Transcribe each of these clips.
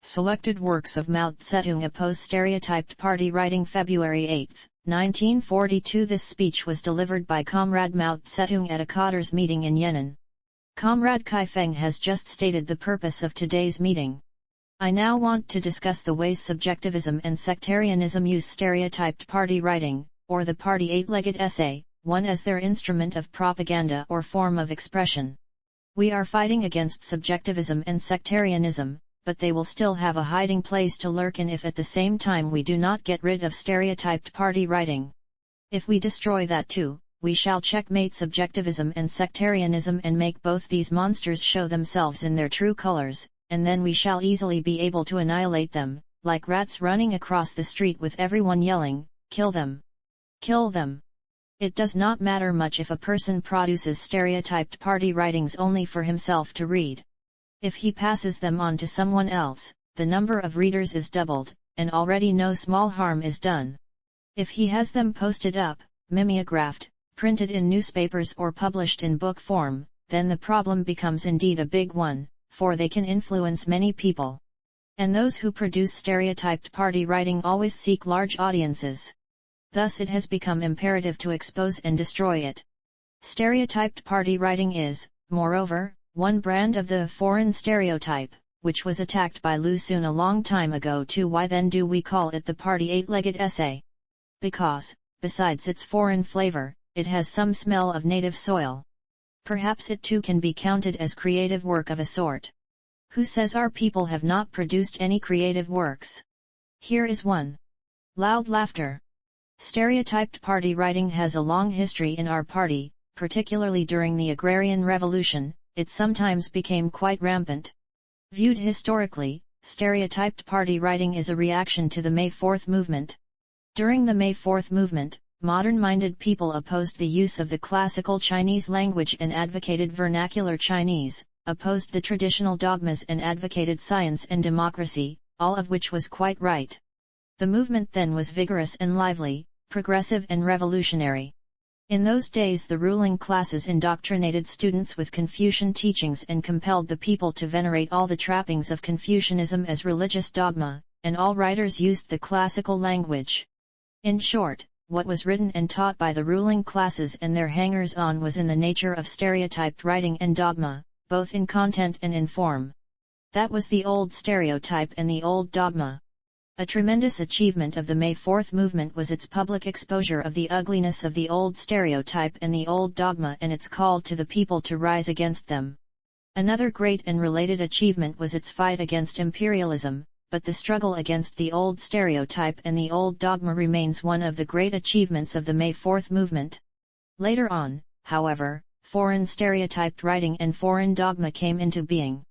Selected works of Mao Zedong oppose stereotyped party writing. February 8, 1942. This speech was delivered by Comrade Mao Zedong at a cadres meeting in Yan'an. Comrade Kai Feng has just stated the purpose of today's meeting. I now want to discuss the ways subjectivism and sectarianism use stereotyped party writing, or the party eight-legged essay, one as their instrument of propaganda or form of expression. We are fighting against subjectivism and sectarianism, but they will still have a hiding place to lurk in if at the same time we do not get rid of stereotyped party writing. If we destroy that too, we shall checkmate subjectivism and sectarianism and make both these monsters show themselves in their true colors, and then we shall easily be able to annihilate them, like rats running across the street with everyone yelling, "Kill them! Kill them!" It does not matter much if a person produces stereotyped party writings only for himself to read. If he passes them on to someone else, the number of readers is doubled, and already no small harm is done. If he has them posted up, mimeographed, printed in newspapers or published in book form, then the problem becomes indeed a big one, for they can influence many people. And those who produce stereotyped party writing always seek large audiences. Thus it has become imperative to expose and destroy it. Stereotyped party writing is, moreover, one brand of the foreign stereotype, which was attacked by Lu Xun a long time ago too. Why then do we call it the party eight-legged essay? Because, besides its foreign flavor, it has some smell of native soil. Perhaps it too can be counted as creative work of a sort. Who says our people have not produced any creative works? Here is one. Loud laughter. Stereotyped party writing has a long history in our party, particularly during the Agrarian Revolution. It sometimes became quite rampant. Viewed historically, stereotyped party writing is a reaction to the May 4th movement. During the May 4th movement, modern-minded people opposed the use of the classical Chinese language and advocated vernacular Chinese, opposed the traditional dogmas and advocated science and democracy, all of which was quite right. The movement then was vigorous and lively, progressive and revolutionary. In those days the ruling classes indoctrinated students with Confucian teachings and compelled the people to venerate all the trappings of Confucianism as religious dogma, and all writers used the classical language. In short, what was written and taught by the ruling classes and their hangers-on was in the nature of stereotyped writing and dogma, both in content and in form. That was the old stereotype and the old dogma. A tremendous achievement of the May 4th movement was its public exposure of the ugliness of the old stereotype and the old dogma and its call to the people to rise against them. Another great and related achievement was its fight against imperialism, but the struggle against the old stereotype and the old dogma remains one of the great achievements of the May 4th movement. Later on, however, foreign stereotyped writing and foreign dogma came into being.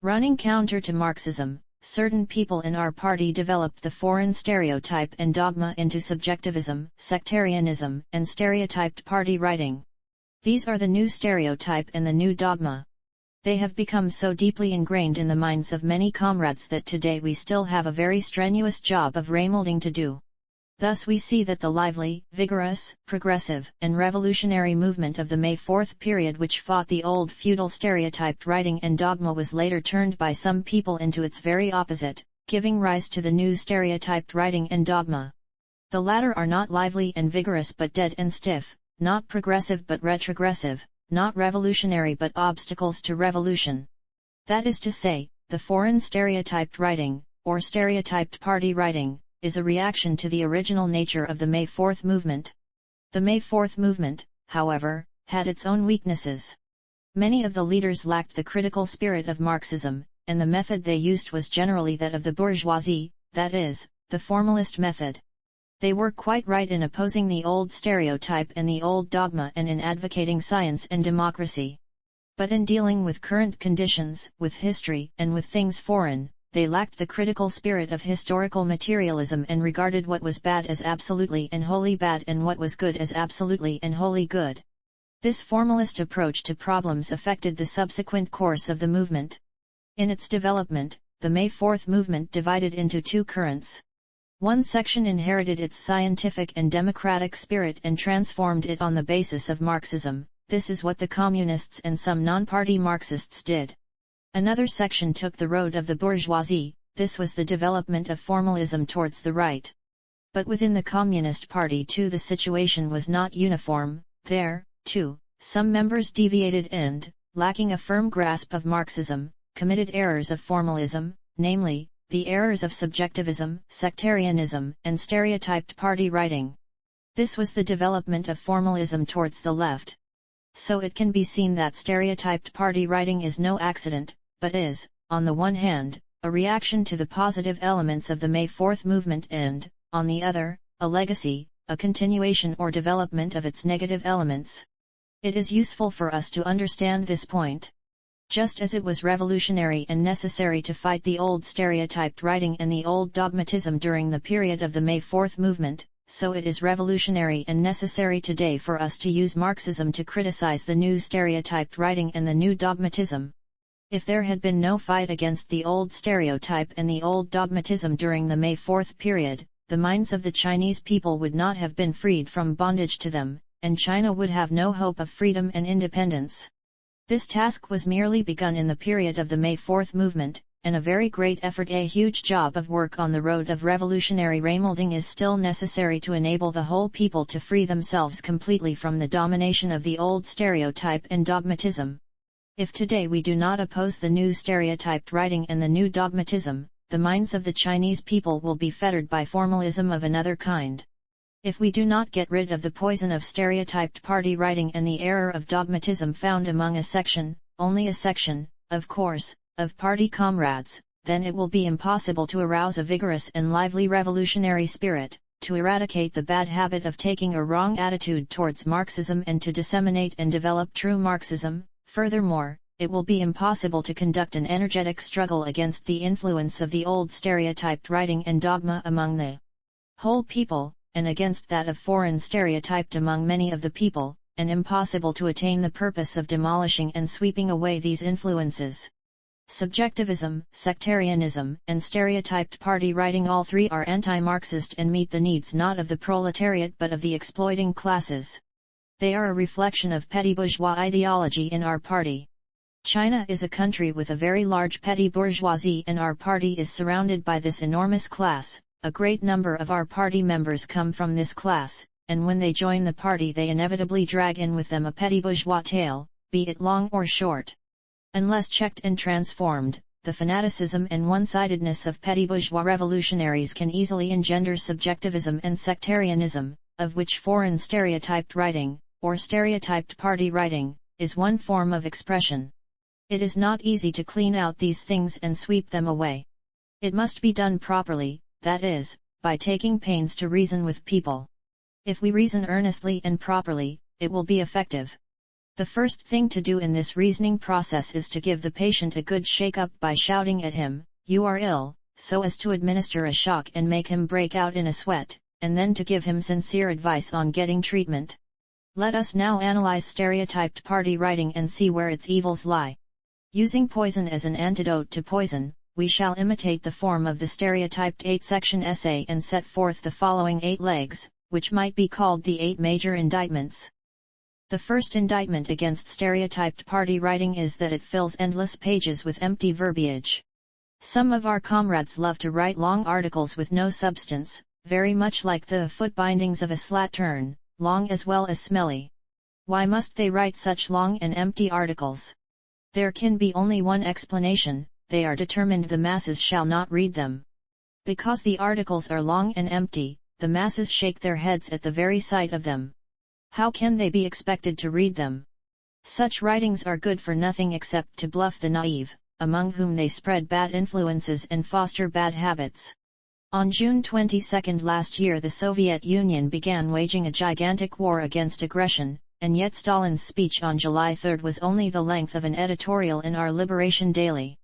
Running counter to Marxism, certain people in our party developed the foreign stereotype and dogma into subjectivism, sectarianism, and stereotyped party writing. These are the new stereotype and the new dogma. They have become so deeply ingrained in the minds of many comrades that today we still have a very strenuous job of remolding to do. Thus we see that the lively, vigorous, progressive, and revolutionary movement of the May 4th period which fought the old feudal stereotyped writing and dogma was later turned by some people into its very opposite, giving rise to the new stereotyped writing and dogma. The latter are not lively and vigorous but dead and stiff, not progressive but retrogressive, not revolutionary but obstacles to revolution. That is to say, the foreign stereotyped writing, or stereotyped party writing, is a reaction to the original nature of the May 4th movement. The May 4th movement, however, had its own weaknesses. Many of the leaders lacked the critical spirit of Marxism, and the method they used was generally that of the bourgeoisie, that is, the formalist method. They were quite right in opposing the old stereotype and the old dogma and in advocating science and democracy. But in dealing with current conditions, with history, and with things foreign, they lacked the critical spirit of historical materialism and regarded what was bad as absolutely and wholly bad and what was good as absolutely and wholly good. This formalist approach to problems affected the subsequent course of the movement. In its development, the May 4th movement divided into two currents. One section inherited its scientific and democratic spirit and transformed it on the basis of Marxism. This is what the Communists and some non-party Marxists did. Another section took the road of the bourgeoisie, this was the development of formalism towards the right. But within the Communist Party too the situation was not uniform. There, too, some members deviated and, lacking a firm grasp of Marxism, committed errors of formalism, namely, the errors of subjectivism, sectarianism, and stereotyped party writing. This was the development of formalism towards the left. So it can be seen that stereotyped party writing is no accident, but is, on the one hand, a reaction to the positive elements of the May 4th movement and, on the other, a legacy, a continuation or development of its negative elements. It is useful for us to understand this point. Just as it was revolutionary and necessary to fight the old stereotyped writing and the old dogmatism during the period of the May 4th movement, so it is revolutionary and necessary today for us to use Marxism to criticize the new stereotyped writing and the new dogmatism. If there had been no fight against the old stereotype and the old dogmatism during the May 4th period, the minds of the Chinese people would not have been freed from bondage to them, and China would have no hope of freedom and independence. This task was merely begun in the period of the May 4th movement, and a very great effort, a huge job of work on the road of revolutionary remolding is still necessary to enable the whole people to free themselves completely from the domination of the old stereotype and dogmatism. If today we do not oppose the new stereotyped writing and the new dogmatism, the minds of the Chinese people will be fettered by formalism of another kind. If we do not get rid of the poison of stereotyped party writing and the error of dogmatism found among a section, only a section, of course, of party comrades, then it will be impossible to arouse a vigorous and lively revolutionary spirit, to eradicate the bad habit of taking a wrong attitude towards Marxism and to disseminate and develop true Marxism. Furthermore, it will be impossible to conduct an energetic struggle against the influence of the old stereotyped writing and dogma among the whole people, and against that of foreign stereotyped among many of the people, and impossible to attain the purpose of demolishing and sweeping away these influences. Subjectivism, sectarianism, and stereotyped party writing, all three are anti-Marxist and meet the needs not of the proletariat but of the exploiting classes. They are a reflection of petty bourgeois ideology in our party. China is a country with a very large petty bourgeoisie, and our party is surrounded by this enormous class. A great number of our party members come from this class, and when they join the party they inevitably drag in with them a petty bourgeois tail, be it long or short. Unless checked and transformed, the fanaticism and one-sidedness of petty bourgeois revolutionaries can easily engender subjectivism and sectarianism, of which foreign stereotyped writing, or stereotyped party writing, is one form of expression. It is not easy to clean out these things and sweep them away. It must be done properly, that is, by taking pains to reason with people. If we reason earnestly and properly, it will be effective. The first thing to do in this reasoning process is to give the patient a good shake-up by shouting at him, "You are ill," so as to administer a shock and make him break out in a sweat, and then to give him sincere advice on getting treatment. Let us now analyze stereotyped party writing and see where its evils lie. Using poison as an antidote to poison, we shall imitate the form of the stereotyped 8-section essay and set forth the following 8 legs, which might be called the 8 major indictments. The first indictment against stereotyped party writing is that it fills endless pages with empty verbiage. Some of our comrades love to write long articles with no substance, very much like the foot bindings of a slattern, long as well as smelly. Why must they write such long and empty articles? There can be only one explanation: they are determined the masses shall not read them. Because the articles are long and empty, the masses shake their heads at the very sight of them. How can they be expected to read them? Such writings are good for nothing except to bluff the naive, among whom they spread bad influences and foster bad habits. On June 22 last year the Soviet Union began waging a gigantic war against aggression, and yet Stalin's speech on July 3 was only the length of an editorial in our Liberation Daily.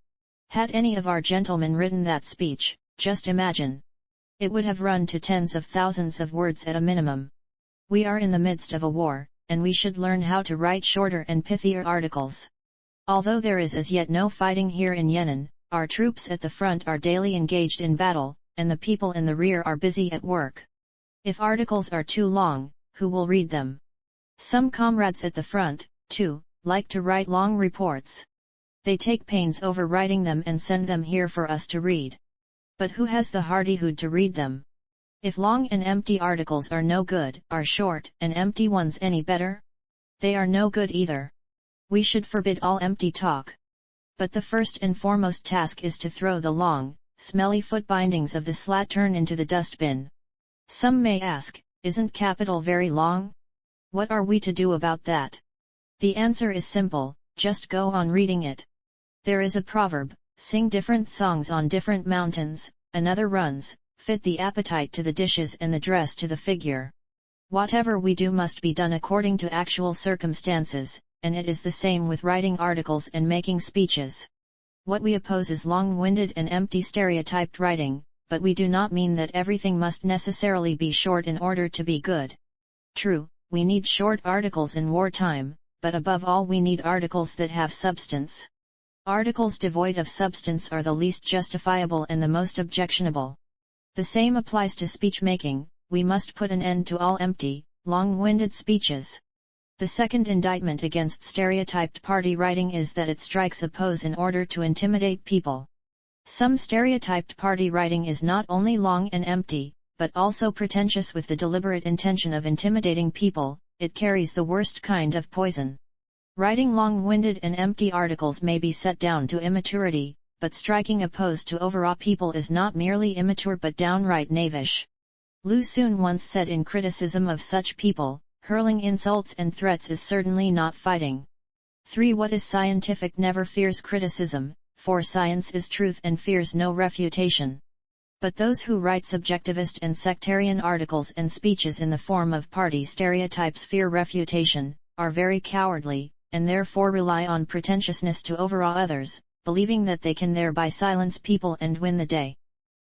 Had any of our gentlemen written that speech, just imagine. It would have run to tens of thousands of words at a minimum. We are in the midst of a war, and we should learn how to write shorter and pithier articles. Although there is as yet no fighting here in Yenin, our troops at the front are daily engaged in battle, and the people in the rear are busy at work. If articles are too long, who will read them? Some comrades at the front, too, like to write long reports. They take pains over writing them and send them here for us to read. But who has the hardihood to read them? If long and empty articles are no good, are short and empty ones any better? They are no good either. We should forbid all empty talk. But the first and foremost task is to throw the long, smelly foot bindings of the slattern into the dustbin. Some may ask, isn't capital very long? What are we to do about that? The answer is simple, just go on reading it. There is a proverb, sing different songs on different mountains, another runs, fit the appetite to the dishes and the dress to the figure. Whatever we do must be done according to actual circumstances, and it is the same with writing articles and making speeches. What we oppose is long-winded and empty stereotyped writing, but we do not mean that everything must necessarily be short in order to be good. True, we need short articles in wartime, but above all we need articles that have substance. Articles devoid of substance are the least justifiable and the most objectionable. The same applies to speech-making. We must put an end to all empty, long-winded speeches. The second indictment against stereotyped party writing is that it strikes a pose in order to intimidate people. Some stereotyped party writing is not only long and empty, but also pretentious with the deliberate intention of intimidating people. It carries the worst kind of poison. Writing long-winded and empty articles may be set down to immaturity, but striking a pose to overawe people is not merely immature but downright knavish. Lu Xun once said in criticism of such people, hurling insults and threats is certainly not fighting. 3. What is scientific never fears criticism, for science is truth and fears no refutation. But those who write subjectivist and sectarian articles and speeches in the form of party stereotypes fear refutation, are very cowardly, and therefore rely on pretentiousness to overawe others, believing that they can thereby silence people and win the day.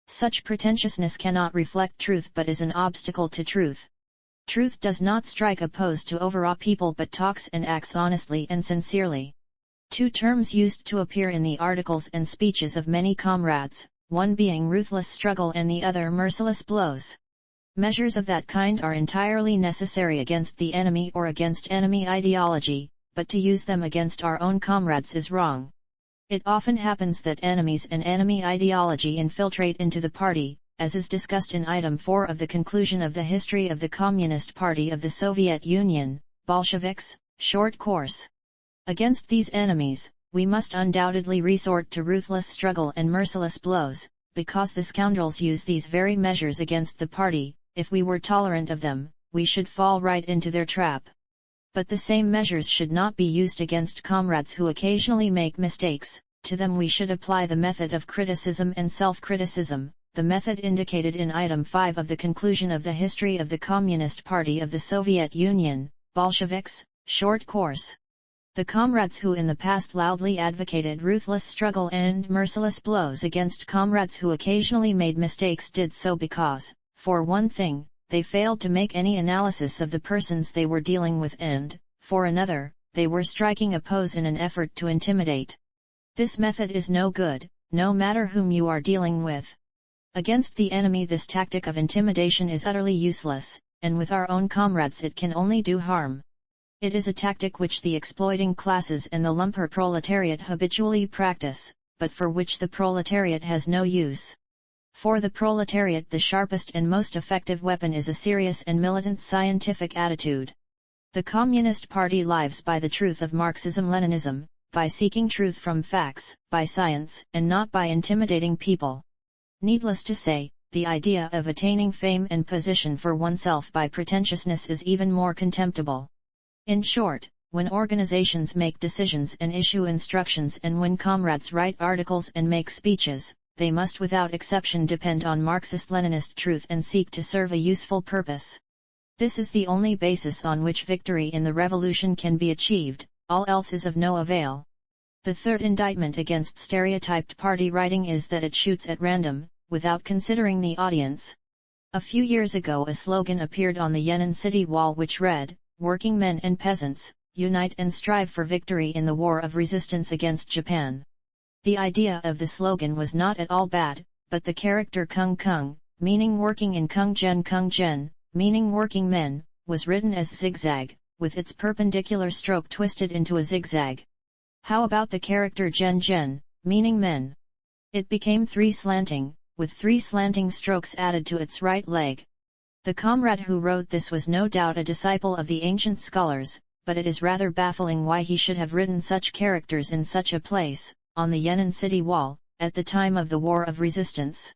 Such pretentiousness cannot reflect truth but is an obstacle to truth. Truth does not strike a pose to overawe people but talks and acts honestly and sincerely. Two terms used to appear in the articles and speeches of many comrades, one being ruthless struggle and the other merciless blows. Measures of that kind are entirely necessary against the enemy or against enemy ideology, but to use them against our own comrades is wrong. It often happens that enemies and enemy ideology infiltrate into the party, as is discussed in item 4 of the conclusion of the History of the Communist Party of the Soviet Union, Bolsheviks, short course. Against these enemies, we must undoubtedly resort to ruthless struggle and merciless blows, because the scoundrels use these very measures against the party. If we were tolerant of them, we should fall right into their trap. But the same measures should not be used against comrades who occasionally make mistakes. To them we should apply the method of criticism and self-criticism, the method indicated in item 5 of the conclusion of the History of the Communist Party of the Soviet Union, Bolsheviks, short course. The comrades who in the past loudly advocated ruthless struggle and merciless blows against comrades who occasionally made mistakes did so because, for one thing, they failed to make any analysis of the persons they were dealing with and, for another, they were striking a pose in an effort to intimidate. This method is no good, no matter whom you are dealing with. Against the enemy this tactic of intimidation is utterly useless, and with our own comrades it can only do harm. It is a tactic which the exploiting classes and the lumper proletariat habitually practice, but for which the proletariat has no use. For the proletariat the sharpest and most effective weapon is a serious and militant scientific attitude. The Communist Party lives by the truth of Marxism-Leninism, by seeking truth from facts, by science, and not by intimidating people. Needless to say, the idea of attaining fame and position for oneself by pretentiousness is even more contemptible. In short, when organizations make decisions and issue instructions and when comrades write articles and make speeches, they must without exception depend on Marxist-Leninist truth and seek to serve a useful purpose. This is the only basis on which victory in the revolution can be achieved, all else is of no avail. The third indictment against stereotyped party writing is that it shoots at random, without considering the audience. A few years ago a slogan appeared on the Yenin city wall which read, "Working men and peasants, unite and strive for victory in the war of resistance against Japan." The idea of the slogan was not at all bad, but the character Kung Kung, meaning working in Kung Gen, meaning working men, was written as zigzag, with its perpendicular stroke twisted into a zigzag. How about the character Gen, meaning men? It became 3 slanting, with 3 slanting strokes added to its right leg. The comrade who wrote this was no doubt a disciple of the ancient scholars, but it is rather baffling why he should have written such characters in such a place, on the Yan'an city wall, at the time of the War of Resistance.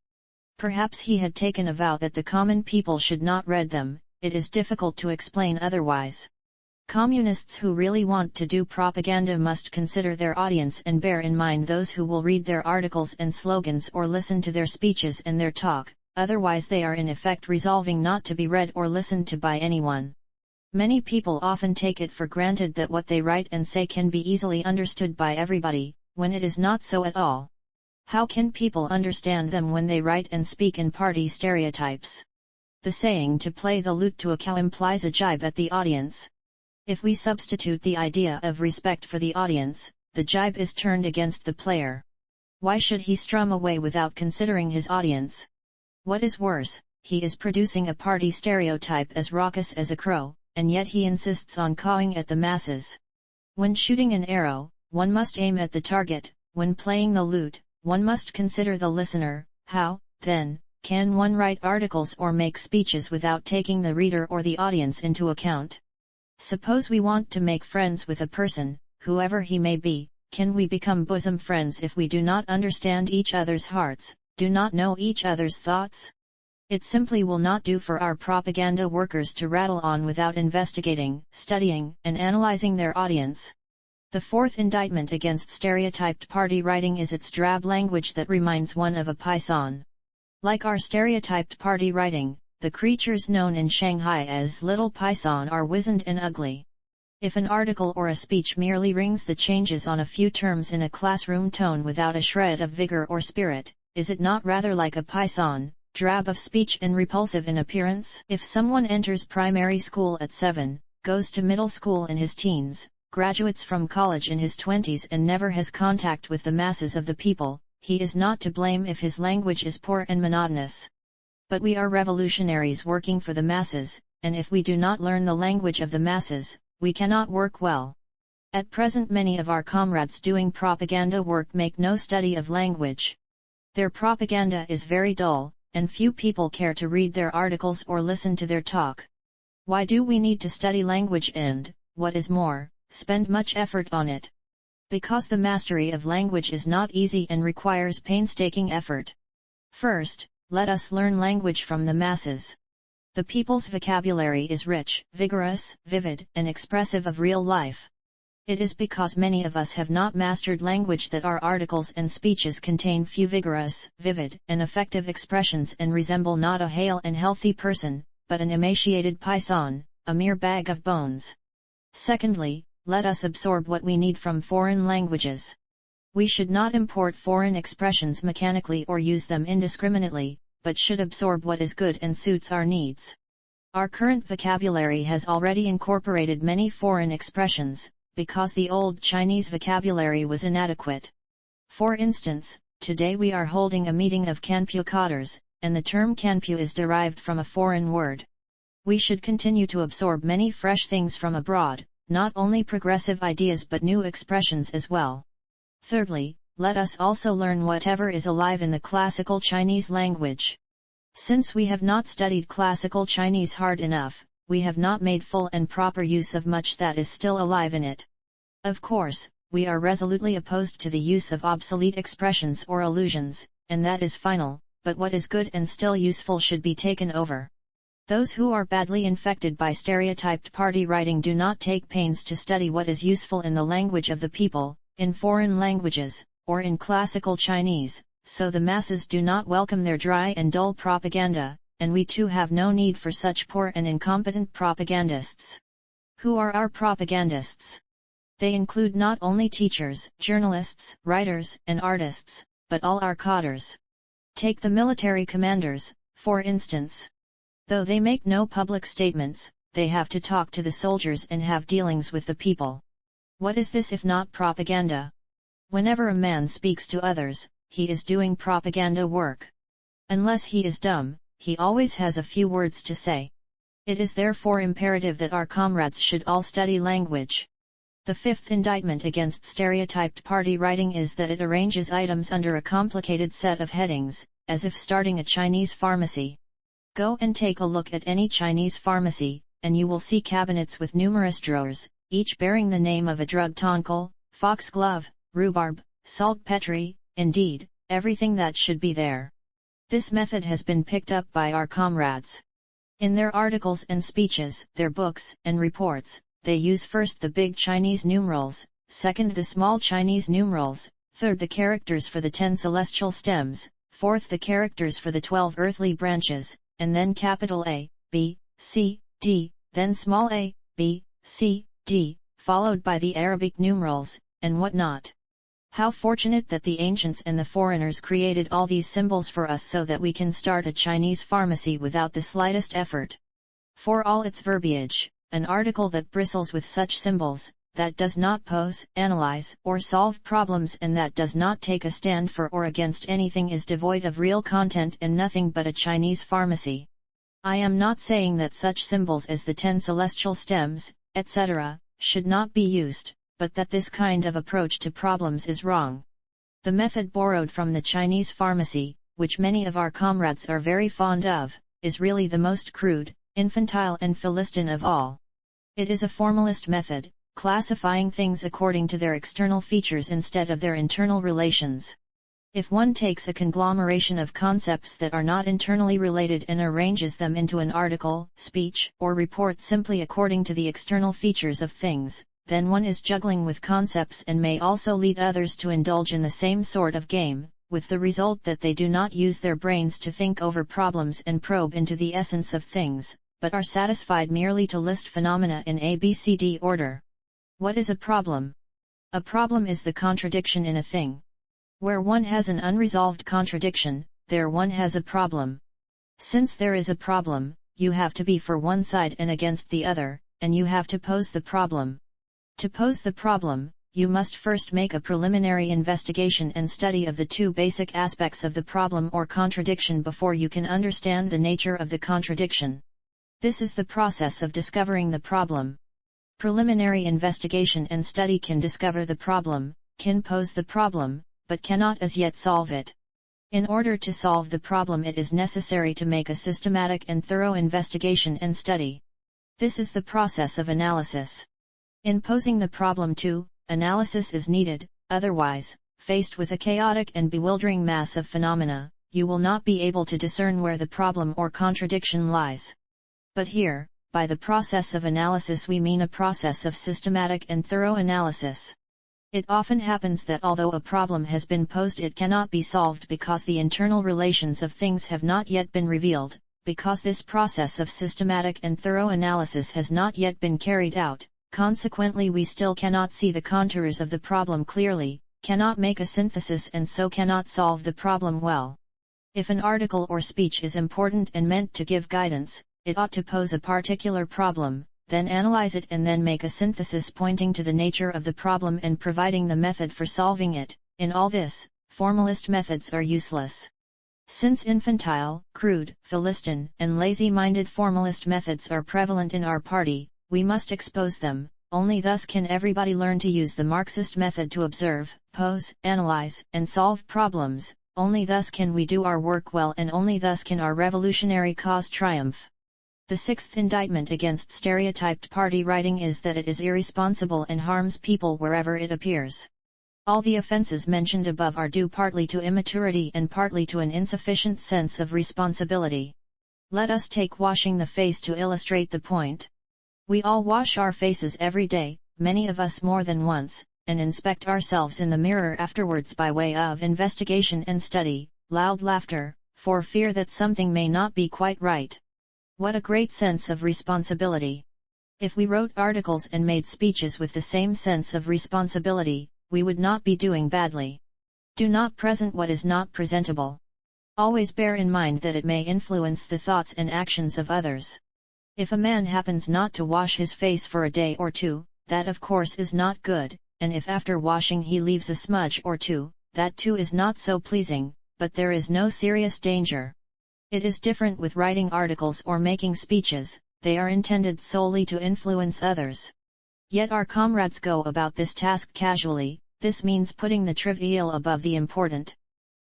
Perhaps he had taken a vow that the common people should not read them. It is difficult to explain otherwise. Communists who really want to do propaganda must consider their audience and bear in mind those who will read their articles and slogans or listen to their speeches and their talk, otherwise they are in effect resolving not to be read or listened to by anyone. Many people often take it for granted that what they write and say can be easily understood by everybody, when it is not so at all. How can people understand them when they write and speak in party stereotypes? The saying "to play the lute to a cow" implies a jibe at the audience. If we substitute the idea of respect for the audience, the jibe is turned against the player. Why should he strum away without considering his audience? What is worse, he is producing a party stereotype as raucous as a crow, and yet he insists on cawing at the masses. When shooting an arrow, one must aim at the target; when playing the lute, one must consider the listener. How, then, can one write articles or make speeches without taking the reader or the audience into account? Suppose we want to make friends with a person, whoever he may be, can we become bosom friends if we do not understand each other's hearts, do not know each other's thoughts? It simply will not do for our propaganda workers to rattle on without investigating, studying, and analyzing their audience. The fourth indictment against stereotyped party writing is its drab language that reminds one of a python. Like our stereotyped party writing, the creatures known in Shanghai as Little Python are wizened and ugly. If an article or a speech merely rings the changes on a few terms in a classroom tone without a shred of vigor or spirit, is it not rather like a python, drab of speech and repulsive in appearance? If someone enters primary school at 7, goes to middle school in his teens, graduates from college in his 20s and never has contact with the masses of the people, he is not to blame if his language is poor and monotonous. But we are revolutionaries working for the masses, and if we do not learn the language of the masses, we cannot work well. At present many of our comrades doing propaganda work make no study of language. Their propaganda is very dull, and few people care to read their articles or listen to their talk. Why do we need to study language and, what is more, spend much effort on it? Because the mastery of language is not easy and requires painstaking effort. First, let us learn language from the masses. The people's vocabulary is rich, vigorous, vivid, and expressive of real life. It is because many of us have not mastered language that our articles and speeches contain few vigorous, vivid, and effective expressions and resemble not a hale and healthy person, but an emaciated python, a mere bag of bones. Secondly, let us absorb what we need from foreign languages. We should not import foreign expressions mechanically or use them indiscriminately, but should absorb what is good and suits our needs. Our current vocabulary has already incorporated many foreign expressions, because the old Chinese vocabulary was inadequate. For instance, today we are holding a meeting of Kanpu cotters, and the term Kanpu is derived from a foreign word. We should continue to absorb many fresh things from abroad, not only progressive ideas but new expressions as well. Thirdly, let us also learn whatever is alive in the classical Chinese language. Since we have not studied classical Chinese hard enough, we have not made full and proper use of much that is still alive in it. Of course, we are resolutely opposed to the use of obsolete expressions or allusions, and that is final, but what is good and still useful should be taken over. Those who are badly infected by stereotyped party writing do not take pains to study what is useful in the language of the people, in foreign languages, or in classical Chinese, so the masses do not welcome their dry and dull propaganda, and we too have no need for such poor and incompetent propagandists. Who are our propagandists? They include not only teachers, journalists, writers, and artists, but all our cotters. Take the military commanders, for instance. Though they make no public statements, they have to talk to the soldiers and have dealings with the people. What is this if not propaganda? Whenever a man speaks to others, he is doing propaganda work. Unless he is dumb, he always has a few words to say. It is therefore imperative that our comrades should all study language. The fifth indictment against stereotyped party writing is that it arranges items under a complicated set of headings, as if starting a Chinese pharmacy. Go and take a look at any Chinese pharmacy, and you will see cabinets with numerous drawers, each bearing the name of a drug: tonsil, foxglove, rhubarb, saltpetre, indeed, everything that should be there. This method has been picked up by our comrades. In their articles and speeches, their books and reports, they use first the big Chinese numerals, second the small Chinese numerals, third the characters for the 10 celestial stems, fourth the characters for the 12 earthly branches, and then capital A, B, C, D, then small a, B, C, D, followed by the Arabic numerals, and what not. How fortunate that the ancients and the foreigners created all these symbols for us so that we can start a Chinese pharmacy without the slightest effort. For all its verbiage, an article that bristles with such symbols, that does not pose, analyze, or solve problems, and that does not take a stand for or against anything is devoid of real content and nothing but a Chinese pharmacy. I am not saying that such symbols as the 10 celestial stems, etc., should not be used, but that this kind of approach to problems is wrong. The method borrowed from the Chinese pharmacy, which many of our comrades are very fond of, is really the most crude, infantile and philistine of all. It is a formalist method, classifying things according to their external features instead of their internal relations. If one takes a conglomeration of concepts that are not internally related and arranges them into an article, speech, or report simply according to the external features of things, then one is juggling with concepts and may also lead others to indulge in the same sort of game, with the result that they do not use their brains to think over problems and probe into the essence of things, but are satisfied merely to list phenomena in ABCD order. What is a problem? A problem is the contradiction in a thing. Where one has an unresolved contradiction, there one has a problem. Since there is a problem, you have to be for one side and against the other, and you have to pose the problem. To pose the problem, you must first make a preliminary investigation and study of the two basic aspects of the problem or contradiction before you can understand the nature of the contradiction. This is the process of discovering the problem. Preliminary investigation and study can discover the problem, can pose the problem, but cannot as yet solve it. In order to solve the problem, it is necessary to make a systematic and thorough investigation and study. This is the process of analysis. In posing the problem too, analysis is needed, otherwise, faced with a chaotic and bewildering mass of phenomena, you will not be able to discern where the problem or contradiction lies. But here, by the process of analysis we mean a process of systematic and thorough analysis. It often happens that although a problem has been posed, it cannot be solved because the internal relations of things have not yet been revealed, because this process of systematic and thorough analysis has not yet been carried out. Consequently, we still cannot see the contours of the problem clearly, cannot make a synthesis, and so cannot solve the problem well. If an article or speech is important and meant to give guidance, it ought to pose a particular problem, then analyze it, and then make a synthesis pointing to the nature of the problem and providing the method for solving it. In all this, formalist methods are useless. Since infantile, crude, philistine, and lazy-minded formalist methods are prevalent in our party, we must expose them. Only thus can everybody learn to use the Marxist method to observe, pose, analyze, and solve problems. Only thus can we do our work well, and only thus can our revolutionary cause triumph. The sixth indictment against stereotyped party writing is that it is irresponsible and harms people wherever it appears. All the offenses mentioned above are due partly to immaturity and partly to an insufficient sense of responsibility. Let us take washing the face to illustrate the point. We all wash our faces every day, many of us more than once, and inspect ourselves in the mirror afterwards by way of investigation and study, loud laughter, for fear that something may not be quite right. What a great sense of responsibility! If we wrote articles and made speeches with the same sense of responsibility, we would not be doing badly. Do not present what is not presentable. Always bear in mind that it may influence the thoughts and actions of others. If a man happens not to wash his face for a day or two, that of course is not good, and if after washing he leaves a smudge or two, that too is not so pleasing, but there is no serious danger. It is different with writing articles or making speeches, they are intended solely to influence others. Yet our comrades go about this task casually. This means putting the trivial above the important.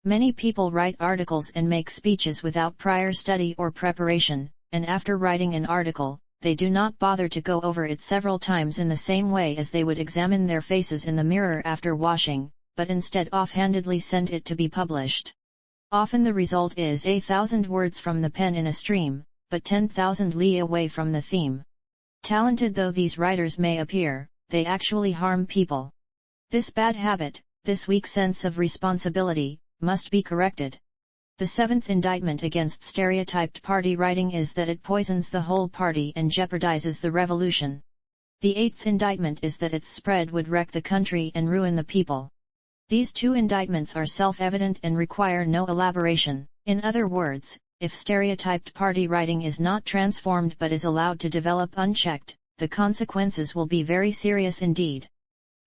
Many people write articles and make speeches without prior study or preparation, and after writing an article, they do not bother to go over it several times in the same way as they would examine their faces in the mirror after washing, but instead offhandedly send it to be published. Often the result is 1,000 words from the pen in a stream, but 10,000 li away from the theme. Talented though these writers may appear, they actually harm people. This bad habit, this weak sense of responsibility, must be corrected. The seventh indictment against stereotyped party writing is that it poisons the whole party and jeopardizes the revolution. The eighth indictment is that its spread would wreck the country and ruin the people. These two indictments are self-evident and require no elaboration. In other words, if stereotyped party writing is not transformed but is allowed to develop unchecked, the consequences will be very serious indeed.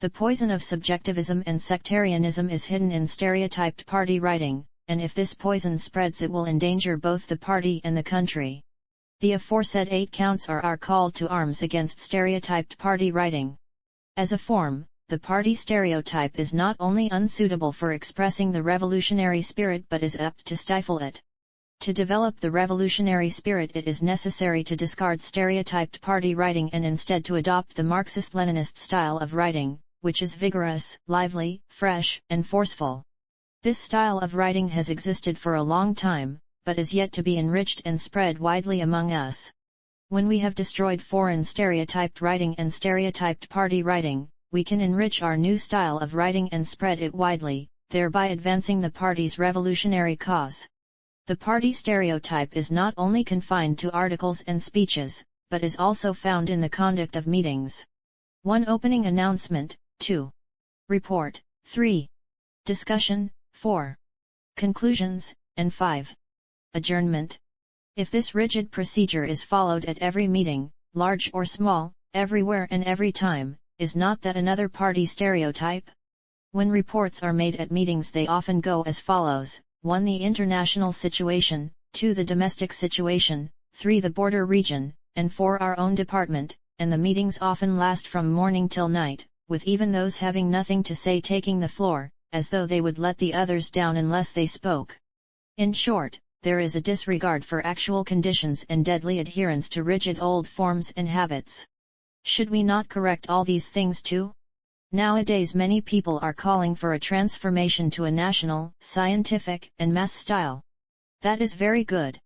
The poison of subjectivism and sectarianism is hidden in stereotyped party writing, and if this poison spreads it will endanger both the party and the country. The aforesaid 8 counts are our call to arms against stereotyped party writing. As a form, the party stereotype is not only unsuitable for expressing the revolutionary spirit but is apt to stifle it. To develop the revolutionary spirit it is necessary to discard stereotyped party writing and instead to adopt the Marxist-Leninist style of writing, which is vigorous, lively, fresh, and forceful. This style of writing has existed for a long time, but is yet to be enriched and spread widely among us. When we have destroyed foreign stereotyped writing and stereotyped party writing, we can enrich our new style of writing and spread it widely, thereby advancing the party's revolutionary cause. The party stereotype is not only confined to articles and speeches, but is also found in the conduct of meetings. 1. Opening announcement, 2. Report, 3. Discussion, 4. Conclusions, and 5. Adjournment. If this rigid procedure is followed at every meeting, large or small, everywhere and every time, is not that another party stereotype? When reports are made at meetings they often go as follows: 1. The international situation, 2. The domestic situation, 3. The border region, and 4. Our own department, and the meetings often last from morning till night, with even those having nothing to say taking the floor, as though they would let the others down unless they spoke. In short, there is a disregard for actual conditions and deadly adherence to rigid old forms and habits. Should we not correct all these things too? Nowadays many people are calling for a transformation to a national, scientific, and mass style. That is very good.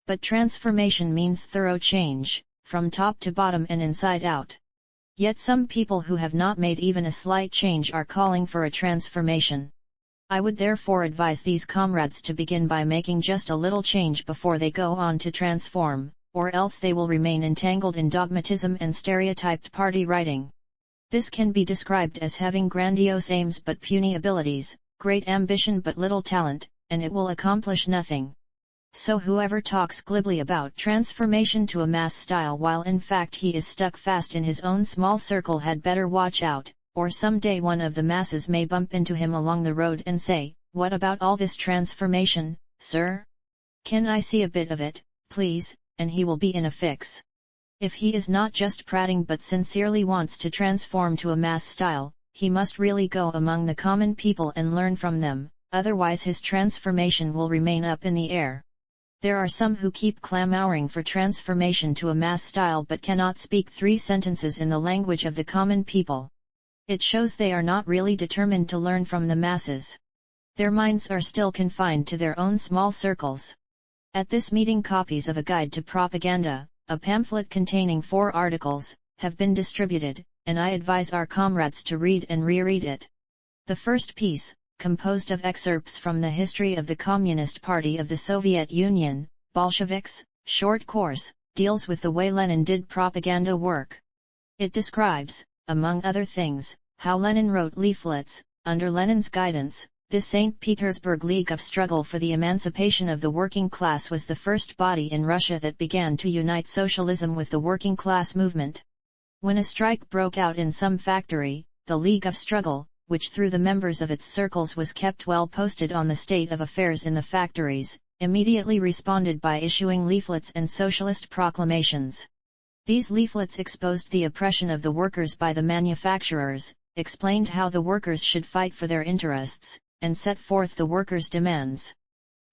But transformation means thorough change, from top to bottom and inside out. Yet some people who have not made even a slight change are calling for a transformation. I would therefore advise these comrades to begin by making just a little change before they go on to transform, or else they will remain entangled in dogmatism and stereotyped party writing. This can be described as having grandiose aims but puny abilities, great ambition but little talent, and it will accomplish nothing. So whoever talks glibly about transformation to a mass style while in fact he is stuck fast in his own small circle had better watch out, or someday one of the masses may bump into him along the road and say, "What about all this transformation, sir? Can I see a bit of it, please?" and he will be in a fix. If he is not just prating but sincerely wants to transform to a mass style, he must really go among the common people and learn from them, otherwise his transformation will remain up in the air. There are some who keep clamoring for transformation to a mass style but cannot speak 3 sentences in the language of the common people. It shows they are not really determined to learn from the masses. Their minds are still confined to their own small circles. At this meeting copies of a guide to propaganda, a pamphlet containing 4 articles, have been distributed, and I advise our comrades to read and reread it. The first piece, composed of excerpts from the History of the Communist Party of the Soviet Union, Bolsheviks, short course, deals with the way Lenin did propaganda work. It describes, among other things, how Lenin wrote leaflets. Under Lenin's guidance, this St. Petersburg League of Struggle for the Emancipation of the Working Class was the first body in Russia that began to unite socialism with the working class movement. When a strike broke out in some factory, the League of Struggle, which through the members of its circles was kept well posted on the state of affairs in the factories, immediately responded by issuing leaflets and socialist proclamations. These leaflets exposed the oppression of the workers by the manufacturers, explained how the workers should fight for their interests, and set forth the workers' demands.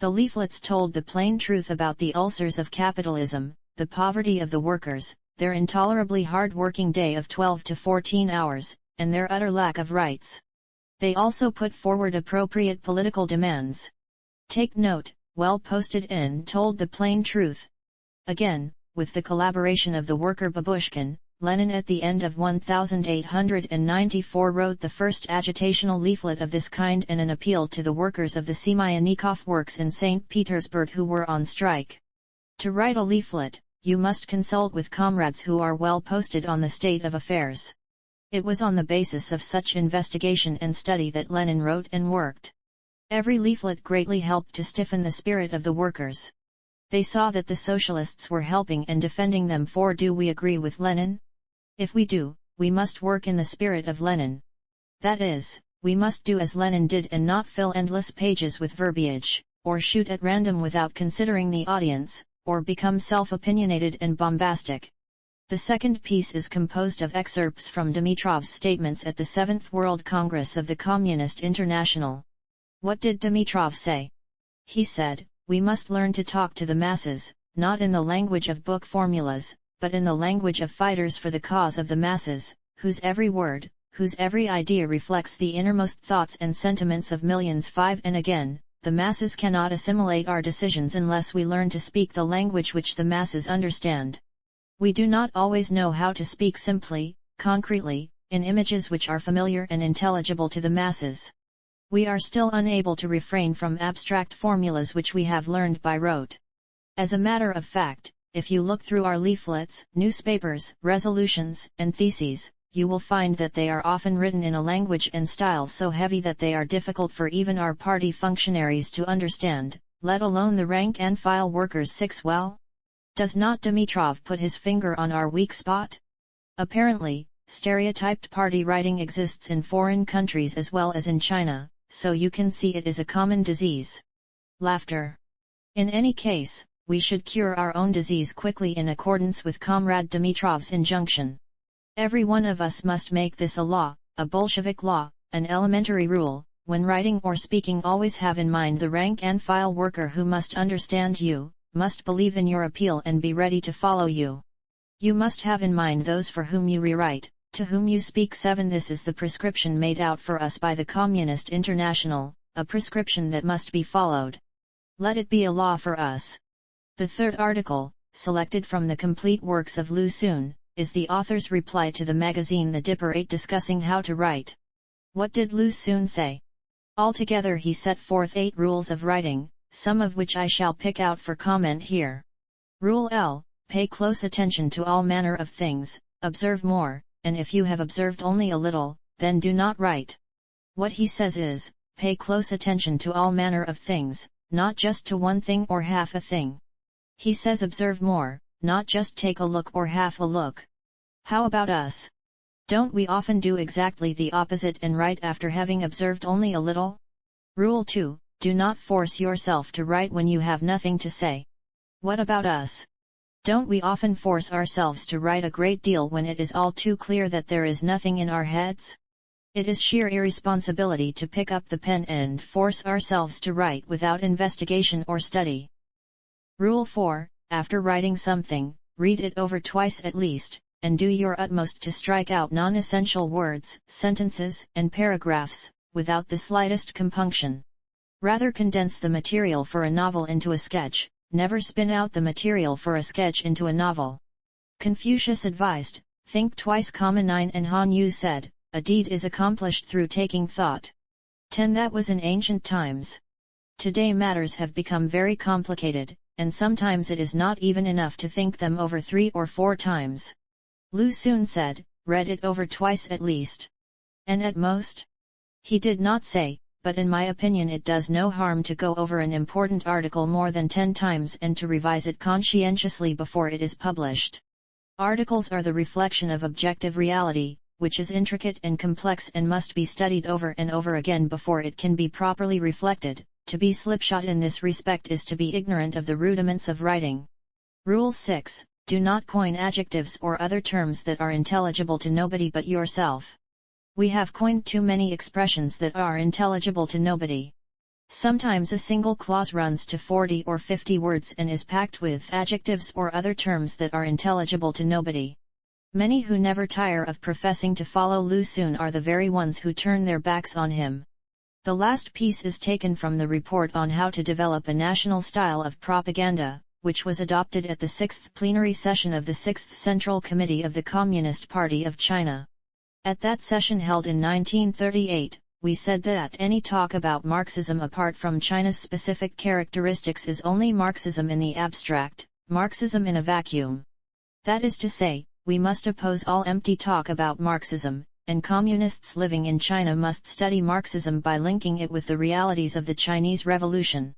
The leaflets told the plain truth about the ulcers of capitalism, the poverty of the workers, their intolerably hard-working day of 12 to 14 hours, and their utter lack of rights. They also put forward appropriate political demands. Take note, well posted in told the plain truth. Again, with the collaboration of the worker Babushkin, Lenin at the end of 1894 wrote the first agitational leaflet of this kind and an appeal to the workers of the Semyonikov works in St. Petersburg who were on strike. To write a leaflet, you must consult with comrades who are well posted on the state of affairs. It was on the basis of such investigation and study that Lenin wrote and worked. Every leaflet greatly helped to stiffen the spirit of the workers. They saw that the socialists were helping and defending them. For do we agree with Lenin? If we do, we must work in the spirit of Lenin. That is, we must do as Lenin did and not fill endless pages with verbiage, or shoot at random without considering the audience, or become self-opinionated and bombastic. The second piece is composed of excerpts from Dimitrov's statements at the 7th World Congress of the Communist International. What did Dimitrov say? He said, "We must learn to talk to the masses, not in the language of book formulas, but in the language of fighters for the cause of the masses, whose every word, whose every idea reflects the innermost thoughts and sentiments of millions." 5 And again, the masses cannot assimilate our decisions unless we learn to speak the language which the masses understand. We do not always know how to speak simply, concretely, in images which are familiar and intelligible to the masses. We are still unable to refrain from abstract formulas which we have learned by rote. As a matter of fact, if you look through our leaflets, newspapers, resolutions, and theses, you will find that they are often written in a language and style so heavy that they are difficult for even our party functionaries to understand, let alone the rank-and-file workers. 6 Well, does not Dimitrov put his finger on our weak spot? Apparently, stereotyped party writing exists in foreign countries as well as in China, so you can see it is a common disease. Laughter. In any case, we should cure our own disease quickly in accordance with Comrade Dimitrov's injunction. Every one of us must make this a law, a Bolshevik law, an elementary rule. When writing or speaking, always have in mind the rank-and-file worker who must understand you, must believe in your appeal and be ready to follow you. You must have in mind those for whom you rewrite, to whom you speak. 7 This is the prescription made out for us by the Communist International, a prescription that must be followed. Let it be a law for us. The third article, selected from the complete works of Lu Xun, is the author's reply to the magazine The Dipper 8 discussing how to write. What did Lu Xun say? Altogether he set forth 8 rules of writing, some of which I shall pick out for comment here. Rule L, pay close attention to all manner of things, observe more, and if you have observed only a little, then do not write. What he says is, pay close attention to all manner of things, not just to one thing or half a thing. He says observe more, not just take a look or half a look. How about us? Don't we often do exactly the opposite and write after having observed only a little? Rule 2, do not force yourself to write when you have nothing to say. What about us? Don't we often force ourselves to write a great deal when it is all too clear that there is nothing in our heads? It is sheer irresponsibility to pick up the pen and force ourselves to write without investigation or study. Rule 4, after writing something, read it over twice at least, and do your utmost to strike out non-essential words, sentences, and paragraphs, without the slightest compunction. Rather condense the material for a novel into a sketch, never spin out the material for a sketch into a novel. Confucius advised, think twice. 9 And Han Yu said, a deed is accomplished through taking thought. 10 That was in ancient times. Today matters have become very complicated, and sometimes it is not even enough to think them over 3 or 4 times. Lu Xun said, read it over twice at least. And at most? He did not say, but in my opinion it does no harm to go over an important article more than 10 times and to revise it conscientiously before it is published. Articles are the reflection of objective reality, which is intricate and complex and must be studied over and over again before it can be properly reflected. To be slipshod in this respect is to be ignorant of the rudiments of writing. Rule 6, do not coin adjectives or other terms that are intelligible to nobody but yourself. We have coined too many expressions that are intelligible to nobody. Sometimes a single clause runs to 40 or 50 words and is packed with adjectives or other terms that are intelligible to nobody. Many who never tire of professing to follow Lu Xun are the very ones who turn their backs on him. The last piece is taken from the report on how to develop a national style of propaganda, which was adopted at the 6th plenary session of the 6th Central Committee of the Communist Party of China. At that session held in 1938, we said that any talk about Marxism apart from China's specific characteristics is only Marxism in the abstract, Marxism in a vacuum. That is to say, we must oppose all empty talk about Marxism, and communists living in China must study Marxism by linking it with the realities of the Chinese Revolution.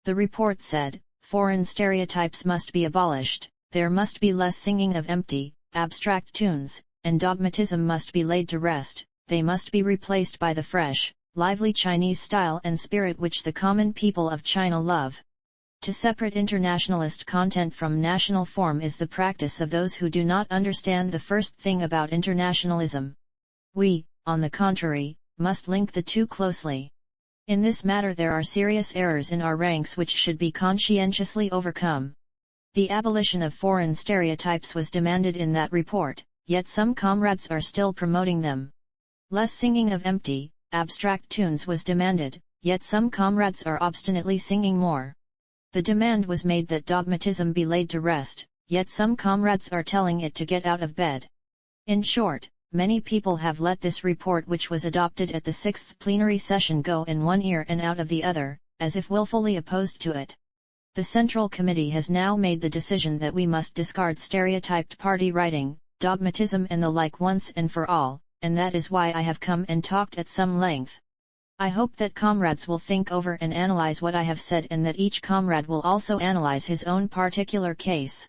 The report said, foreign stereotypes must be abolished, there must be less singing of empty, abstract tunes, and dogmatism must be laid to rest, they must be replaced by the fresh, lively Chinese style and spirit which the common people of China love. To separate internationalist content from national form is the practice of those who do not understand the first thing about internationalism. We, on the contrary, must link the two closely. In this matter there are serious errors in our ranks which should be conscientiously overcome. The abolition of foreign stereotypes was demanded in that report, yet some comrades are still promoting them. Less singing of empty, abstract tunes was demanded, yet some comrades are obstinately singing more. The demand was made that dogmatism be laid to rest, yet some comrades are telling it to get out of bed. In short, many people have let this report which was adopted at the 6th plenary session go in one ear and out of the other, as if willfully opposed to it. The Central Committee has now made the decision that we must discard stereotyped party writing, dogmatism and the like once and for all, and that is why I have come and talked at some length. I hope that comrades will think over and analyze what I have said and that each comrade will also analyze his own particular case.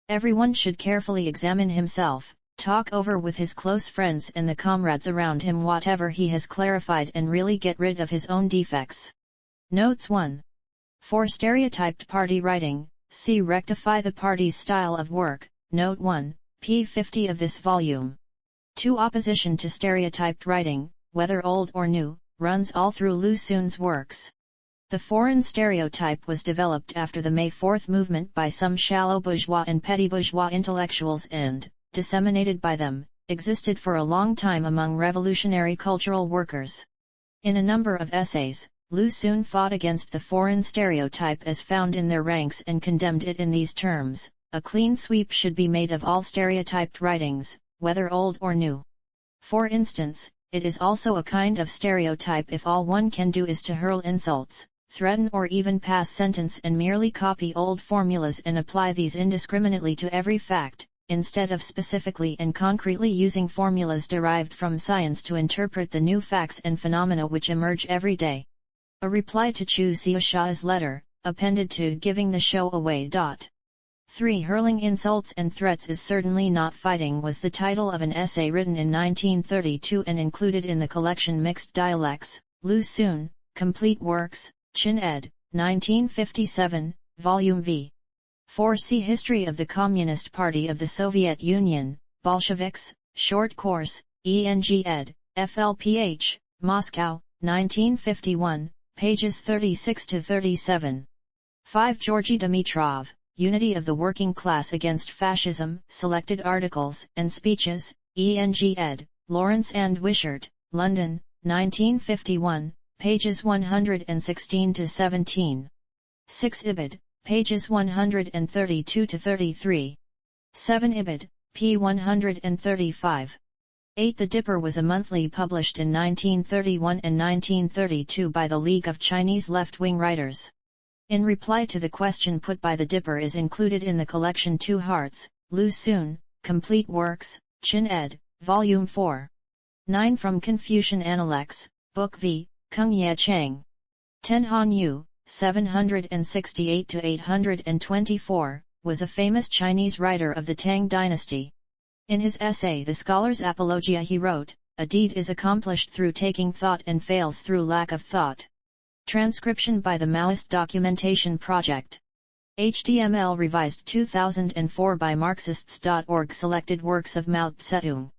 Everyone should carefully examine himself, talk over with his close friends and the comrades around him whatever he has clarified and really get rid of his own defects. Notes 1. For stereotyped party writing, see Rectify the Party's Style of Work, Note 1, p. 50 of this volume. 2. Opposition to stereotyped writing, whether old or new, runs all through Lu Xun's works. The foreign stereotype was developed after the May 4th movement by some shallow bourgeois and petty bourgeois intellectuals and, disseminated by them, existed for a long time among revolutionary cultural workers. In a number of essays, Lu Xun fought against the foreign stereotype as found in their ranks and condemned it in these terms: a clean sweep should be made of all stereotyped writings, whether old or new. For instance, it is also a kind of stereotype if all one can do is to hurl insults, threaten or even pass sentence and merely copy old formulas and apply these indiscriminately to every fact, instead of specifically and concretely using formulas derived from science to interpret the new facts and phenomena which emerge every day. A reply to Chu Xiaosha's letter, appended to Giving the Show Away. 3. Hurling insults and threats is certainly not fighting was the title of an essay written in 1932 and included in the collection Mixed Dialects, Lu Xun, Complete Works, Chin ed., 1957, Volume V. 4. See History of the Communist Party of the Soviet Union, Bolsheviks, Short Course, ENG ed., FLPH, Moscow, 1951, pages 36-37. 5. Georgy Dimitrov, Unity of the Working Class Against Fascism, Selected Articles and Speeches, ENG ed., Lawrence and Wishart, London, 1951, pages 116-17. 6. Ibid, pages 132-33. 7. Ibid, p. 135. 8. The Dipper was a monthly published in 1931 and 1932 by the League of Chinese Left-Wing Writers. In reply to the question put by the Dipper is included in the collection Two Hearts, Lu Xun, Complete Works, Chin ed., Volume 4. 9. From Confucian Analects, Book V, Kung Ye Chang. 10. Han Yu, 768-824, was a famous Chinese writer of the Tang dynasty. In his essay The Scholar's Apologia he wrote, "A deed is accomplished through taking thought and fails through lack of thought." Transcription by the Maoist Documentation Project. HTML revised 2004 by Marxists.org. Selected works of Mao Zedong.